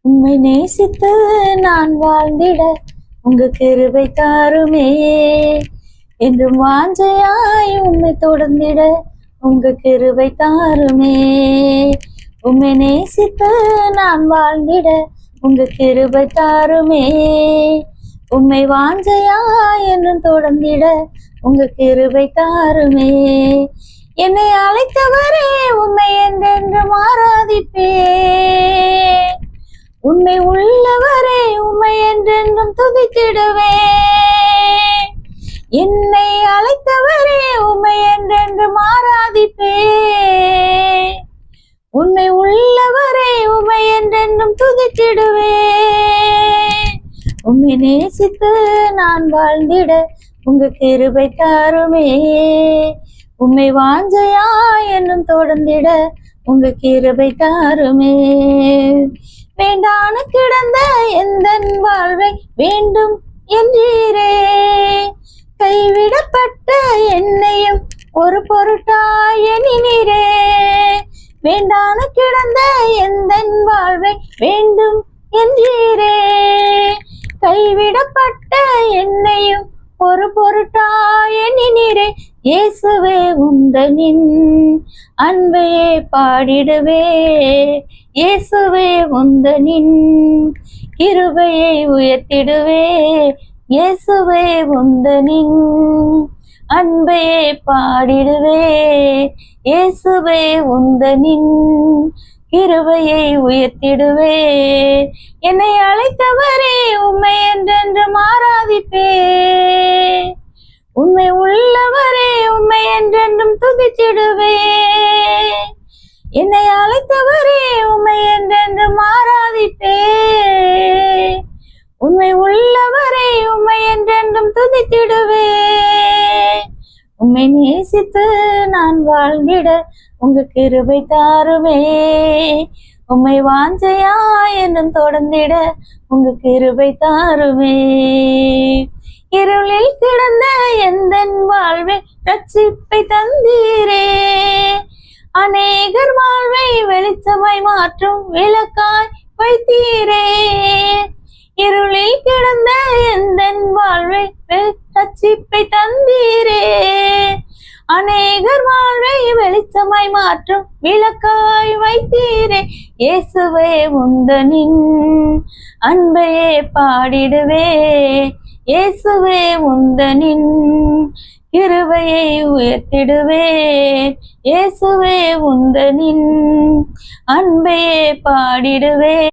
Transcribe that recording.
உம்மை நேசித்து நான் வாழ்ந்திட உங்க கிருபை தாருமே. என்றும் வாஞ்சையாய் உம்மை தொடர்ந்திட உங்க கிருபை தாருமே. உம்மை நேசித்து நான் வாழ்ந்திட உங்க கிருபை தாருமே. உம்மை வாஞ்சையாய் என்றும் தொடர்ந்திட உங்க கிருபை தாருமே. என்னை அழைத்தவரே உம்மை என்றென்றும் ஆராதிப்பேன். உண்மை உள்ளவரே உம்மை என்றென்றும் துதித்திடுவேன். என்னை அழைத்தவரே உம்மை என்றென்றும் ஆராதிப்பேன். உண்மை உள்ளவரே உம்மை என்றென்றும் துதித்திடுவேன். உம்மை நேசித்து நான் வாழ்ந்திட உங்க கிருபை தாருமே. உம்மை வாஞ்சையா என்னும் தொடர்ந்திட உங்க கிருபை தாருமே. வேண்டான கிடந்த எந்தன் வாழ்வை வேண்டும் என்றீரே. கைவிடப்பட்ட என்னையும் ஒரு பொருட்டாய் எண்ணினீரே. வேண்டான கிடந்த எந்தன் வாழ்வை வேண்டும் என்றீரே. கைவிடப்பட்ட என்னையும் ஒரு பொருட்டாய் எண்ணினீரே. இயேசுவே உந்தனின் அன்பையே பாடிடுவே. இயேசுவே உந்தனின் கிருபையை உயர்த்திடுவே. இயேசுவே உந்தனின் அன்பையே பாடிடுவே. இயேசுவே உந்தனின் கிருபையை உயர்த்திடுவே. என்னை அழைத்தவரே உம்மை என்றென்றும் ஆராதிப்பே. உண்மை உள்ளவரே உம்மை என்றென்றும் துதித்திடுவே. என்னை அழைத்தவரே உம்மை என்றென்றும் ஆராதிப்பே. உண்மை உள்ளவரே உம்மை என்றென்றும் துதித்திடுவே. உம்மை நேசித்து நான் வாழ்ந்திட உங்க கிருபை தாருமே. உம்மை வாஞ்சையா என்னும் தொடர்ந்திட உங்க கிருபை தாருமே. இருளில் கிடந்த எந்தன் வாழ்வில் ரட்சிப்பை தந்தீரே. அநேகர் வாழ்வை வெளிச்சமாய் மாற்றும் விளக்காய் வைத்தீரே. இருளில் கிடந்த எந்தன் வாழ்வை ரட்சிப்பை தந்தீரே. அநேகர் வாழ்வை வெளிச்சமாய் மாற்றும் விளக்காய் வைத்தீரே. இயேசுவே உந்தனின் அன்பையே பாடிடுவே. இயேசுவே உந்தனின் கிருபையை உயர்த்திடுவே. இயேசுவே உந்தனின் அன்பையே பாடிடுவே.